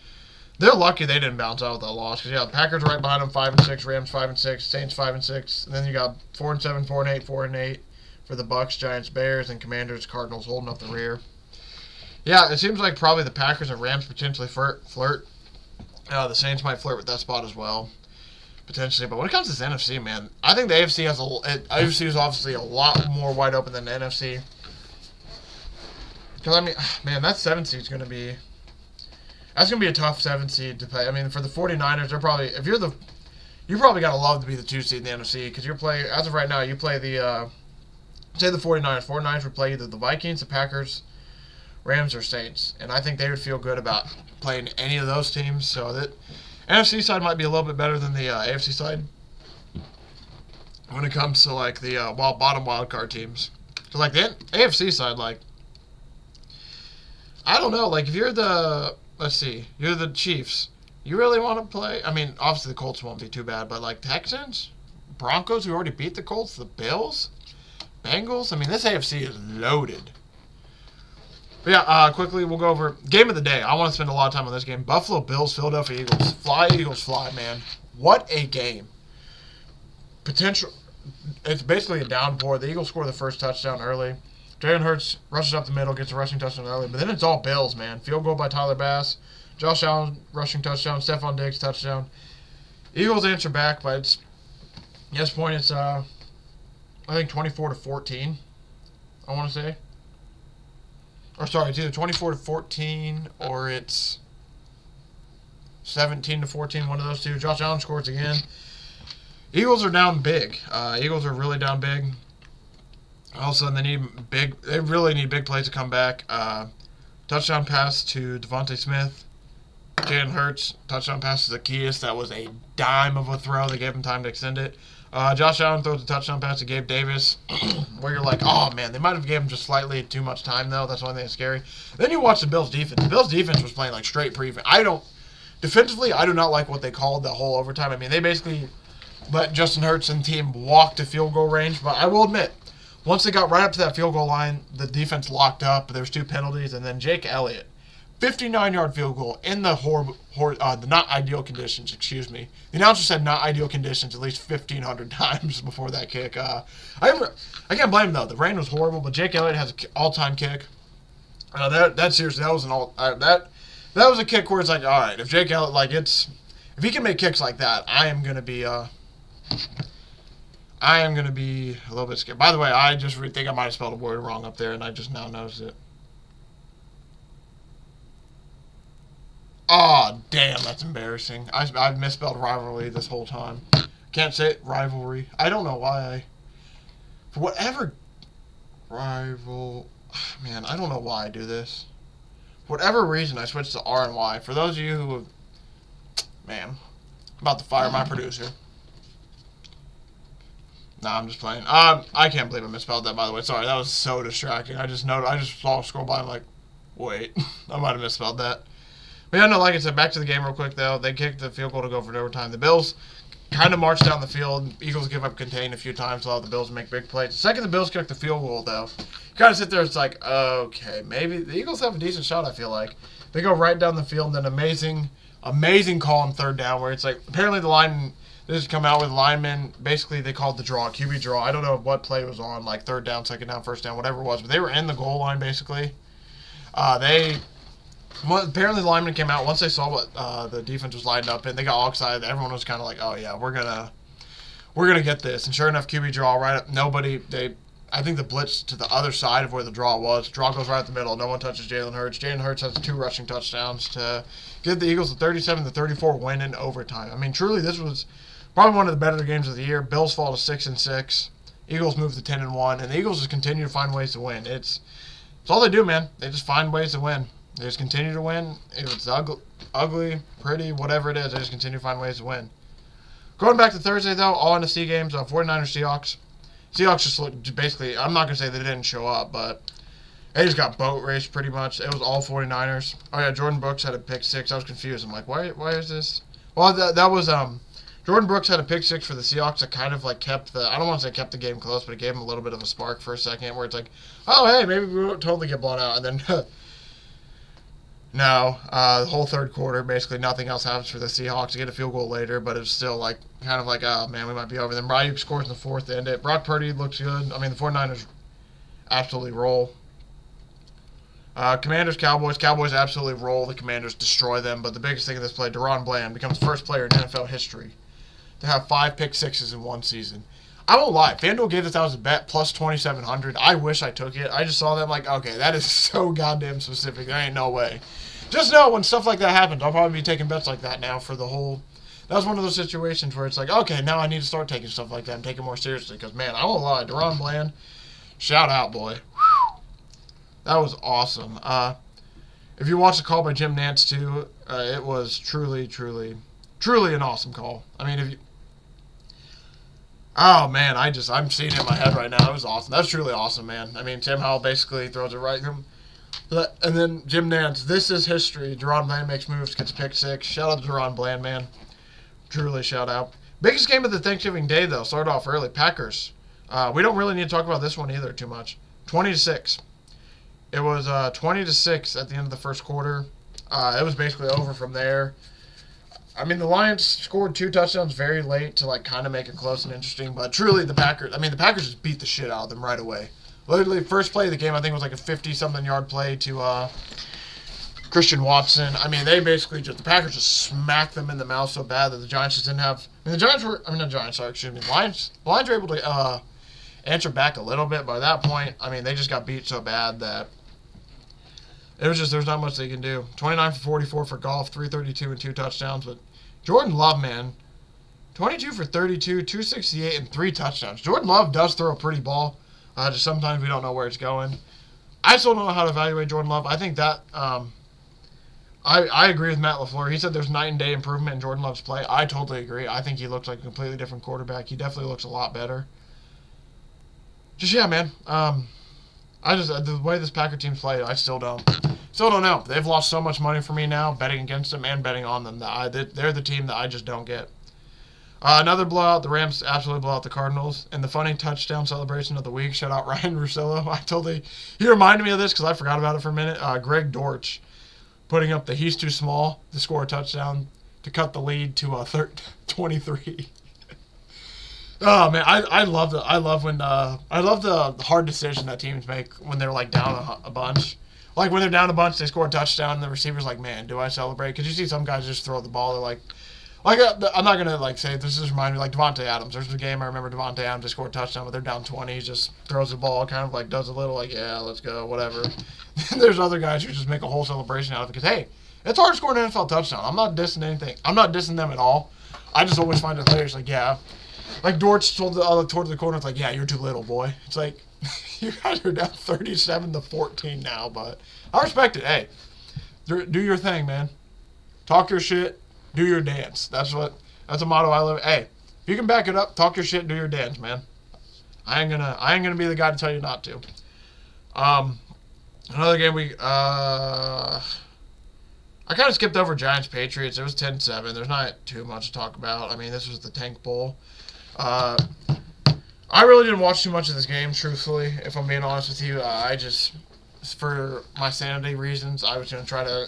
They're lucky they didn't bounce out with that loss. Because, yeah, the Packers are right behind them, 5-6. Rams 5-6. Saints 5-6. And then you got 4-7, 4-8, 4-8 for the Bucks, Giants, Bears, and Commanders, Cardinals holding up the rear. Yeah, it seems like probably the Packers and Rams potentially flirt. The Saints might flirt with that spot as well, potentially. But when it comes to this NFC, man, I think the AFC AFC is obviously a lot more wide open than the NFC. Because, I mean, man, that 7 seed is going to be... That's going to be a tough 7 seed to play. I mean, for the 49ers, they're probably... If you're the... You probably got to love to be the 2 seed in the NFC. Because you're playing... As of right now, you play the... say the 49ers. 49ers would play either the Vikings, the Packers, Rams, or Saints. And I think they would feel good about playing any of those teams. So that... NFC side might be a little bit better than the AFC side. When it comes to, like, the bottom wildcard teams. So, like, the AFC side, like... I don't know, like, if you're the, let's see, you're the Chiefs, you really want to play, I mean, obviously the Colts won't be too bad, but, like, Texans, Broncos, who already beat the Colts, the Bills, Bengals, I mean, this AFC is loaded. But, yeah, quickly, we'll go over game of the day. I want to spend a lot of time on this game. Buffalo Bills, Philadelphia Eagles. Fly, Eagles, fly, man. What a game. Potential, it's basically a downpour. The Eagles score the first touchdown early. Jalen Hurts rushes up the middle, gets a rushing touchdown early. But then it's all Bills, man. Field goal by Tyler Bass. Josh Allen, rushing touchdown. Stephon Diggs, touchdown. Eagles answer back, but it's... At this point, it's, I think, 24-14, I want to say. Or, sorry, it's either 24-14 or it's 17-14, one of those two. Josh Allen scores again. Eagles are down big. Eagles are really down big. All of a sudden, they really need big plays to come back. Touchdown pass to Devontae Smith. Jalen Hurts, touchdown pass to Zacchaeus. That was a dime of a throw. They gave him time to extend it. Josh Allen throws a touchdown pass to Gabe Davis, where you're like, oh man, they might have given him just slightly too much time though. That's the only thing that's scary. Then you watch the Bills defense. The Bills defense was playing like straight prevent. Defensively, I do not like what they called the whole overtime. I mean, they basically let Justin Hurts and team walk to field goal range. But I will admit, once they got right up to that field goal line, the defense locked up. There was 2 penalties, and then Jake Elliott, 59-yard field goal in the the not ideal conditions. Excuse me. The announcer said not ideal conditions at least 1,500 times before that kick. I can't blame him though. The rain was horrible, but Jake Elliott has an all-time kick. That seriously, that was that was a kick where it's like, all right, if Jake Elliott if he can make kicks like that, I am gonna be a little bit scared. By the way, I just think I might have spelled a word wrong up there, and I just now noticed it. Oh, damn, that's embarrassing. I've misspelled rivalry this whole time. Can't say it, rivalry. I don't know why for whatever man, I don't know why I do this. For whatever reason, I switched to R and Y. For those of you who man, I'm about to fire my producer. Nah, I'm just playing. I can't believe I misspelled that, by the way. Sorry, that was so distracting. I just saw a scroll by, I'm like, wait, I might have misspelled that. But yeah, no, like I said, back to the game real quick, though. They kicked the field goal to go for overtime. The Bills kind of marched down the field. Eagles give up contain a few times, allow the Bills to make big plays. The second the Bills kick the field goal, though, you kind of sit there, it's like, okay, maybe the Eagles have a decent shot, I feel like. They go right down the field, and then amazing call on third down, where it's like, apparently the line, they just come out with linemen, basically they called the draw, QB draw. I don't know what play was on, like third down, second down, first down, whatever it was, but they were in the goal line, basically. Apparently the linemen came out once they saw what the defense was lined up in. They got all excited. Everyone was kind of like, "Oh yeah, we're gonna get this." And sure enough, QB draw right up. I think the blitz to the other side of where the draw was. Draw goes right up the middle. No one touches Jalen Hurts. Jalen Hurts has 2 rushing touchdowns to give the Eagles a 37-34 win in overtime. I mean, truly, this was probably one of the better games of the year. Bills fall to 6-6. Eagles move to 10-1, and the Eagles just continue to find ways to win. It's all they do, man. They just find ways to win. They just continue to win. If it's ugly, pretty, whatever it is, they just continue to find ways to win. Going back to Thursday, though, all NFC games, 49ers, Seahawks. Seahawks just looked, basically, I'm not going to say they didn't show up, but they just got boat raced pretty much. It was all 49ers. Oh, yeah, Jordan Brooks had a pick 6. I was confused. I'm like, why is this? Well, that was, Jordan Brooks had a pick 6 for the Seahawks that kind of, like, I don't want to say kept the game close, but it gave them a little bit of a spark for a second where it's like, oh, hey, maybe we won't totally get blown out. And then, no, the whole third quarter, basically nothing else happens for the Seahawks to get a field goal later, but it's still like kind of like, oh man, we might be over. Then Ryuk scores in the fourth to end it. Brock Purdy looks good. I mean, the 49ers absolutely roll. Commanders, Cowboys. Cowboys absolutely roll. The Commanders destroy them, but the biggest thing in this play, DaRon Bland becomes the first player in NFL history to have 5 pick 6s in one season. I won't lie. FanDuel gave this out as a bet plus 2,700. I wish I took it. I just saw that. I'm like, okay, that is so goddamn specific. There ain't no way. Just know when stuff like that happens, I'll probably be taking bets like that now for the whole. That was one of those situations where it's like, okay, now I need to start taking stuff like that and take it more seriously. Because, man, I won't lie. DaRon Bland, shout out, boy. That was awesome. If you watch the call by Jim Nantz, too, it was truly an awesome call. I mean, if you. Oh, man, I'm seeing it in my head right now. It was awesome. That was truly awesome, man. I mean, Tim Howell basically throws it right to him. And then Jim Nantz, this is history. DaRon Bland makes moves, gets pick 6. Shout out to DaRon Bland, man. Truly shout out. Biggest game of the Thanksgiving day, though. Started off early. Packers. We don't really need to talk about this one either too much. 20-6. It was 20-6 at the end of the first quarter. It was basically over from there. I mean, the Lions scored 2 touchdowns very late to like kind of make it close and interesting. But truly, the Packers just beat the shit out of them right away. Literally, first play of the game, I think it was like a 50-something yard play to Christian Watson. I mean, the Packers just smacked them in the mouth so bad that the Giants just didn't have. I mean, the Lions were able to answer back a little bit, but at that point, I mean, they just got beat so bad that it was just, there's not much they can do. 29 for 44 for Goff, 332 and 2 touchdowns. But Jordan Love, man, 22 for 32, 268 and 3 touchdowns. Jordan Love does throw a pretty ball. Just sometimes we don't know where it's going. I still don't know how to evaluate Jordan Love. I think that I agree with Matt LaFleur. He said there's night and day improvement in Jordan Love's play. I totally agree. I think he looks like a completely different quarterback. He definitely looks a lot better. Man. The way this Packer team's played, I still don't know. They've lost so much money for me now, betting against them and betting on them. They're the team that I just don't get. Another blowout. The Rams absolutely blow out the Cardinals. And the funny touchdown celebration of the week. Shout out Ryan Russillo. He reminded me of this because I forgot about it for a minute. Greg Dortch putting up the he's too small to score a touchdown to cut the lead to 23. Oh man, I love the hard decision that teams make when they're like down a bunch. Like when they're down a bunch, they score a touchdown, and the receiver's like, "Man, do I celebrate?" Because you see some guys just throw the ball. They're like I'm not gonna say this. Just remind me like Devontae Adams. There's a game I remember Devontae Adams just scored a touchdown, but they're down 20. He just throws the ball, kind of like does a little like, yeah, let's go, whatever. There's other guys who just make a whole celebration out of it because hey, it's hard to score an NFL touchdown. I'm not dissing anything. I'm not dissing them at all. I just always find it hilarious. Like yeah. Like Dortch told towards the corner, it's like, yeah, you're too little, boy. It's like, you guys are down 37-14 now, but I respect it. Hey, do your thing, man. Talk your shit, do your dance. That's a motto I live. Hey, if you can back it up, talk your shit, do your dance, man. I ain't gonna be the guy to tell you not to. Another game I kind of skipped over Giants Patriots. It was 10-7. There's not too much to talk about. I mean, this was the Tank Bowl. I really didn't watch too much of this game, truthfully, if I'm being honest with you. I just, for my sanity reasons, I was going to try to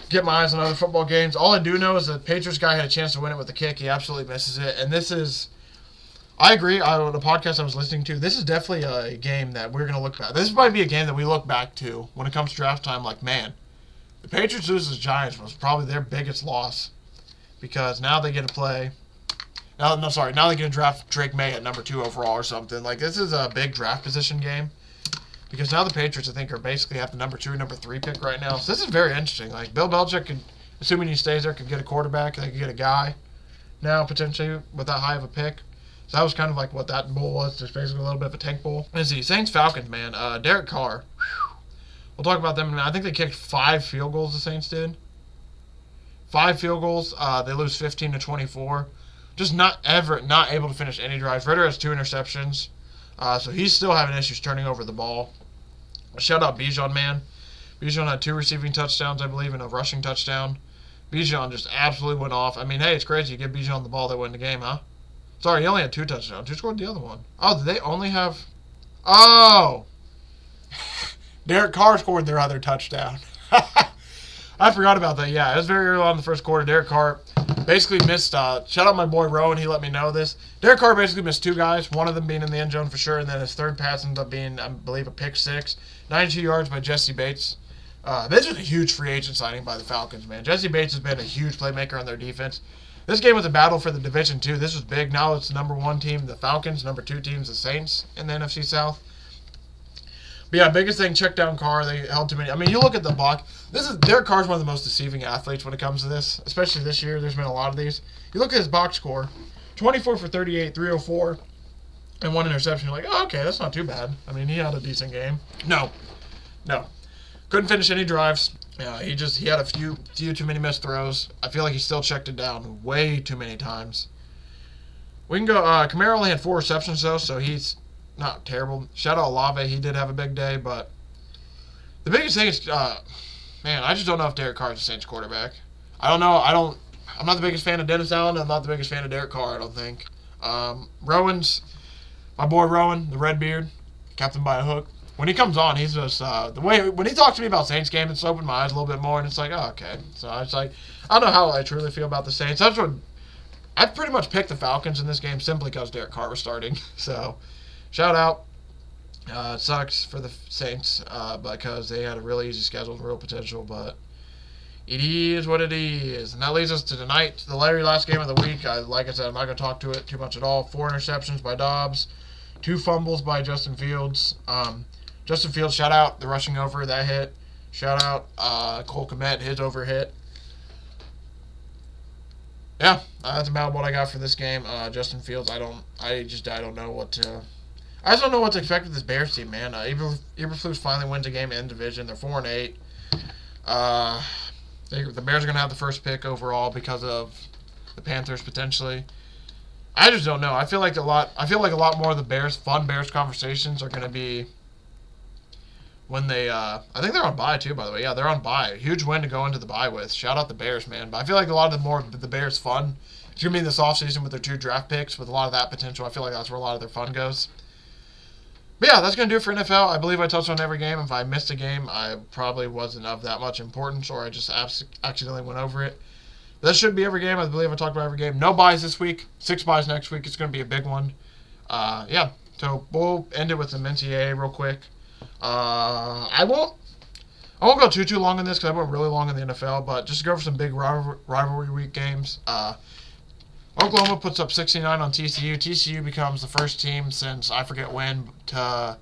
get my eyes on other football games. All I do know is the Patriots guy had a chance to win it with a kick. He absolutely misses it. And this is, I agree, on the podcast I was listening to, this is definitely a game that we're going to look back. This might be a game that we look back to when it comes to draft time, like, man, the Patriots losing to the Giants was probably their biggest loss because now they get to play. Now they get to draft Drake May at number 2 overall or something. Like, this is a big draft position game because now the Patriots, I think, are basically have the number 2, number 3 pick right now. So this is very interesting. Like, Bill Belichick, assuming he stays there, could get a quarterback. They could get a guy now, potentially, with that high of a pick. So that was kind of like what that bowl was, just basically a little bit of a tank bowl. Let's see, Saints-Falcons, man. Derek Carr. We'll talk about them in a minute. I think they kicked 5 field goals, the Saints did. 5 field goals. They lose 15-24. Just not able to finish any drives. Ritter has 2 interceptions. So he's still having issues turning over the ball. Shout out Bijan, man. Bijan had 2 receiving touchdowns, I believe, and a rushing touchdown. Bijan just absolutely went off. I mean, hey, it's crazy. You give Bijan the ball, they win the game, huh? Sorry, he only had 2 touchdowns. Who scored the other one? Oh, did they only have... Oh! Derek Carr scored their other touchdown. I forgot about that. Yeah, it was very early on in the first quarter. Derek Carr basically missed, shout out my boy Rowan, he let me know this. Derek Carr basically missed 2 guys, one of them being in the end zone for sure, and then his third pass ended up being, I believe, a pick 6. 92 yards by Jesse Bates. This was a huge free agent signing by the Falcons, man. Jesse Bates has been a huge playmaker on their defense. This game was a battle for the division, too. This was big. Now it's the number 1 team, the Falcons. Number 2 team's the Saints in the NFC South. But yeah, biggest thing, check down Carr. They held too many. I mean, you look at the block. Derek Carr's one of the most deceiving athletes when it comes to this, especially this year. There's been a lot of these. You look at his box score, 24 for 38, 304, and 1 interception. You're like, oh, okay, that's not too bad. I mean, he had a decent game. No. Couldn't finish any drives. Yeah, he had a few too many missed throws. I feel like he still checked it down way too many times. We can go. Kamara only had 4 receptions though, so he's not terrible. Shout out Olave, he did have a big day, but the biggest thing is, man, I just don't know if Derek Carr is a Saints quarterback. I don't know. I'm not the biggest fan of Dennis Allen. I'm not the biggest fan of Derek Carr, I don't think. Rowan's, my boy Rowan, the red beard, captain by a hook. When he comes on, he's just, when he talks to me about Saints game, it's opened my eyes a little bit more, and it's like, oh, okay. So it's like, I don't know how I truly feel about the Saints. I pretty much picked the Falcons in this game simply because Derek Carr was starting. So, shout out. It sucks for the Saints because they had a really easy schedule and real potential, but it is what it is. And that leads us to tonight, the very last game of the week. Like I said, I'm not going to talk to it too much at all. 4 interceptions by Dobbs, 2 fumbles by Justin Fields. Justin Fields, shout out the rushing over, that hit. Shout out Cole Kmet, his over hit. Yeah, that's about what I got for this game. Justin Fields, I don't know what to. I just don't know what to expect with this Bears team, man. Eberflus finally wins a game in division. They're 4-8. The Bears are going to have the first pick overall because of the Panthers potentially. I just don't know. I feel like a lot more of the fun Bears conversations are going to be when they. I think they're on bye too, by the way. Yeah, they're on bye. Huge win to go into the bye with. Shout out the Bears, man. But I feel like a lot of the Bears fun. It's going to be in this offseason with their 2 draft picks with a lot of that potential. I feel like that's where a lot of their fun goes. But yeah, that's going to do it for NFL. I believe I touched on every game. If I missed a game, I probably wasn't of that much importance or I just accidentally went over it. That should be every game. I believe I talked about every game. No buys this week. 6 buys next week. It's going to be a big one. Yeah, so we'll end it with some NCAA real quick. I won't go too long on this because I went really long in the NFL, but just to go over some big rivalry week games. Oklahoma puts up 69 on TCU. TCU becomes the first team since I forget when to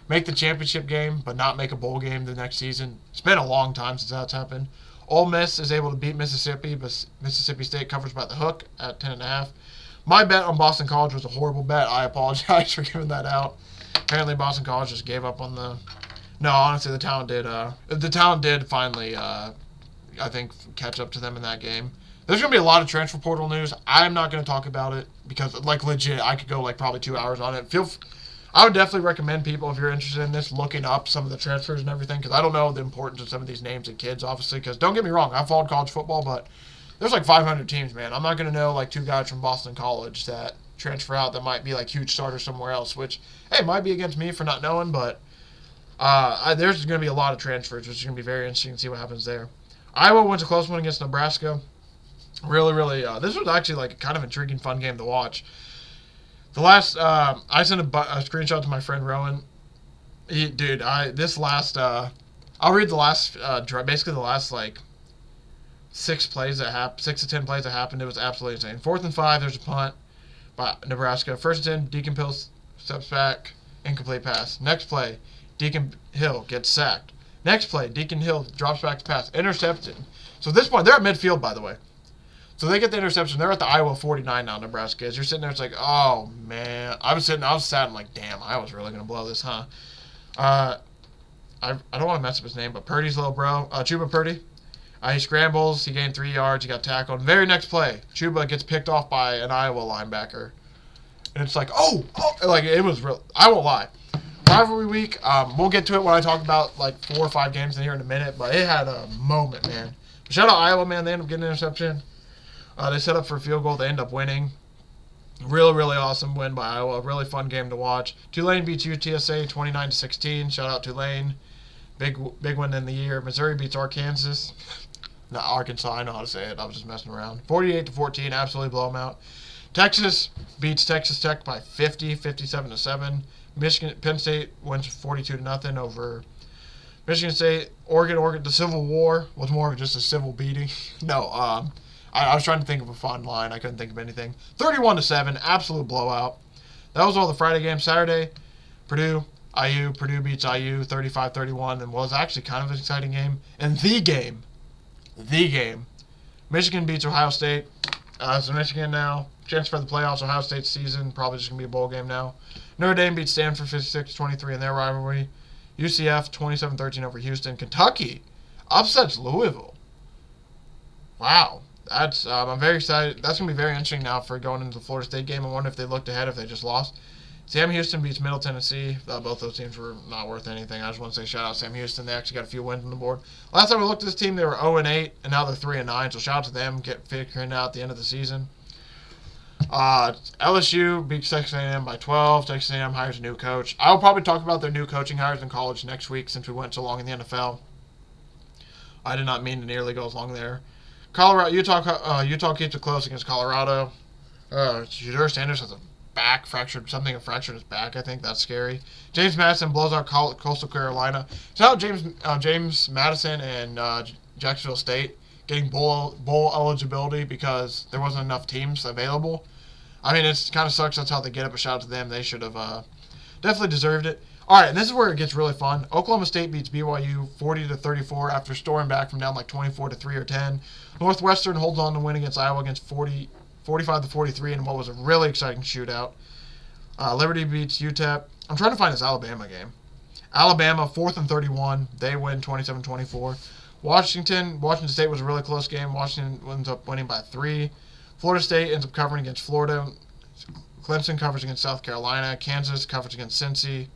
make the championship game but not make a bowl game the next season. It's been a long time since that's happened. Ole Miss is able to beat Mississippi, but Mississippi State covers by the hook at 10.5. My bet on Boston College was a horrible bet. I apologize for giving that out. Apparently Boston College just gave up on the... No, honestly, the talent did. The talent did finally, I think, catch up to them in that game. There's going to be a lot of transfer portal news. I'm not going to talk about it because, like, legit, I could go, like, probably 2 hours on it. I would definitely recommend people, if you're interested in this, looking up some of the transfers and everything because I don't know the importance of some of these names and kids, obviously, because don't get me wrong, I followed college football, but there's, like, 500 teams, man. I'm not going to know, like, 2 guys from Boston College that transfer out that might be, like, huge starters somewhere else, which, hey, might be against me for not knowing, but there's going to be a lot of transfers, which is going to be very interesting to see what happens there. Iowa wins a close one against Nebraska. Really, this was actually like a kind of intriguing, fun game to watch. The last, I sent a screenshot to my friend Rowan. I'll read the last, basically the last like 6 to 10 plays that happened. It was absolutely insane. 4th and 5, there's a punt by Nebraska. 1st and 10, Deacon Hill steps back, incomplete pass. Next play, Deacon Hill gets sacked. Next play, Deacon Hill drops back to pass, intercepted. So at this point, they're at midfield, by the way. So they get the interception. They're at the Iowa 49 now, Nebraska is. You're sitting there, it's like, oh, man. I was sad. I'm like, damn, Iowa's really going to blow this, huh? I don't want to mess up his name, but Purdy's little bro, Chuba Purdy. He scrambles. He gained 3 yards. He got tackled. Very next play, Chuba gets picked off by an Iowa linebacker. And it's like, like, it was real. I won't lie. Rivalry week, we'll get to it when I talk about, like, 4 or 5 games in here in a minute, but it had a moment, man. Shout out Iowa, man. They ended up getting an interception. They set up for a field goal. They end up winning. Really awesome win by Iowa. Really fun game to watch. Tulane beats UTSA 29-16. Shout out Tulane. Big win in the year. Missouri beats Arkansas. Not Arkansas. I know how to say it. I was just messing around. 48-14. Absolutely blow them out. Texas beats Texas Tech by 50, 57-7. Penn State wins 42-0 over Michigan State. Oregon. The Civil War was more of just a civil beating. No. I was trying to think of a fun line. I couldn't think of anything. 31-7, absolute blowout. That was all the Friday games. Saturday, Purdue beats IU 35-31, and was actually kind of an exciting game. And the game, Michigan beats Ohio State. So Michigan now, chance for the playoffs. Ohio State's season, probably just going to be a bowl game now. Notre Dame beats Stanford 56-23 in their rivalry. UCF 27-13 over Houston. Kentucky upsets Louisville. Wow. That's I'm very excited. That's going to be very interesting now for going into the Florida State game. I wonder if they looked ahead, if they just lost. Sam Houston beats Middle Tennessee. Both those teams were not worth anything. I just want to say shout out Sam Houston. They actually got a few wins on the board. Last time we looked at this team, they were 0-8, and now they're 3-9. So shout out to them, figuring out the end of the season. LSU beats Texas A&M by 12. Texas A&M hires a new coach. I'll probably talk about their new coaching hires in college next week since we went so long in the NFL. I did not mean to nearly go as long there. Utah keeps it close against Colorado. Shedeur Sanders has a fractured his back, I think. That's scary. James Madison blows out Coastal Carolina. Shout out James Madison and Jacksonville State getting bowl eligibility because there wasn't enough teams available. I mean, it kind of sucks. That's how they get it, but shout out to them. They should have definitely deserved it. All right, and this is where it gets really fun. Oklahoma State beats BYU 40-34 after storming back from down like 24-3 or 10. Northwestern holds on to win against Iowa against 45-43 in what was a really exciting shootout. Liberty beats UTEP. I'm trying to find this Alabama game. Alabama 4th and 31. They win 27-24. Washington State was a really close game. Washington ends up winning by 3. Florida State ends up covering against Florida. Clemson covers against South Carolina. Kansas covers against Cincy.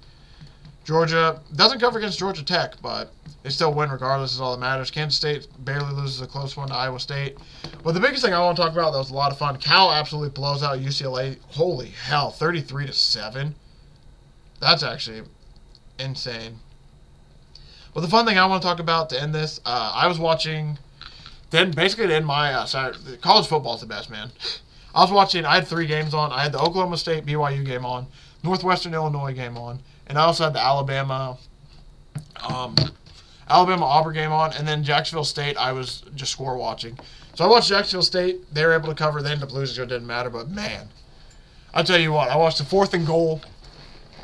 Georgia doesn't cover against Georgia Tech, but they still win regardless. Is all that matters. Kansas State barely loses a close one to Iowa State. But the biggest thing I want to talk about that was a lot of fun. Cal absolutely blows out UCLA. Holy hell, 33-7. That's actually insane. But the fun thing I want to talk about to end this, I was watching. Then basically to end my Saturday, college football is the best, man. I had 3 games on. I had the Oklahoma State BYU game on, Northwestern Illinois game on, and I also had the Alabama Auburn game on, and then Jacksonville State I was just score watching. So I watched Jacksonville State. They were able to cover. They ended up losing, so it didn't matter. But man, I'll tell you what. I watched the 4th and goal,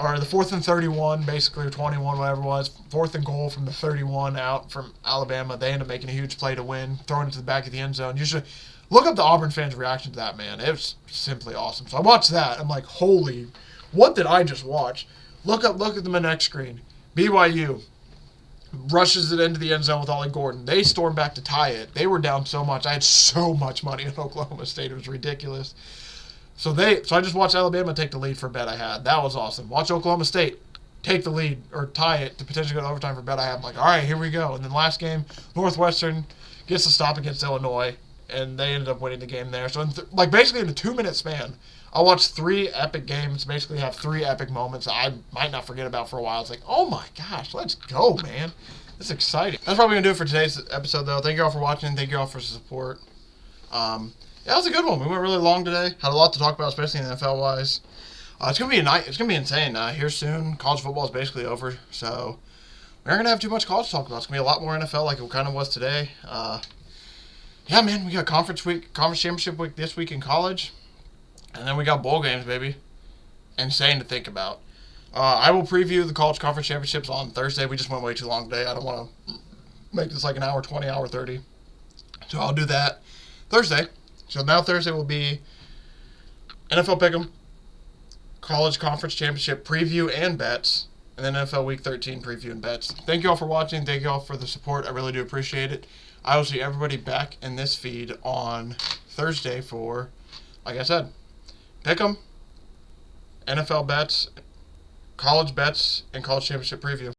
or the 4th and 31, basically, or 21, whatever it was. 4th and goal from the 31 out from Alabama. They ended up making a huge play to win, throwing it to the back of the end zone. Usually, look up the Auburn fans' reaction to that, man. It was simply awesome. So I watched that. I'm like, holy, what did I just watch? Look at the next screen. BYU rushes it into the end zone with Ollie Gordon. They storm back to tie it. They were down so much. I had so much money in Oklahoma State. It was ridiculous. So I just watched Alabama take the lead for a bet I had. That was awesome. Watch Oklahoma State take the lead or tie it to potentially go to overtime for a bet I had. I'm like, all right, here we go. And then last game, Northwestern gets the stop against Illinois, and they ended up winning the game there. So basically in a 2-minute span, I watched 3 epic games, basically have 3 epic moments I might not forget about for a while. It's like, oh my gosh, let's go, man. This is exciting. That's probably going to do it for today's episode, though. Thank you all for watching. Thank you all for the support. Yeah, it was a good one. We went really long today. Had a lot to talk about, especially in NFL-wise. It's gonna be a night. It's gonna be insane. Here soon, college football is basically over, so we aren't gonna have too much college to talk about. It's gonna be a lot more NFL, like it kind of was today. Yeah, man, we got conference championship week this week in college, and then we got bowl games, baby. Insane to think about. I will preview the college conference championships on Thursday. We just went way too long today. I don't want to make this like an hour 20, hour 30, so I'll do that Thursday. So now Thursday will be NFL Pickem, College Conference Championship preview and bets, and then NFL Week 13 preview and bets. Thank you all for watching. Thank you all for the support. I really do appreciate it. I will see everybody back in this feed on Thursday for, like I said, Pickem, NFL bets, college bets, and college championship preview.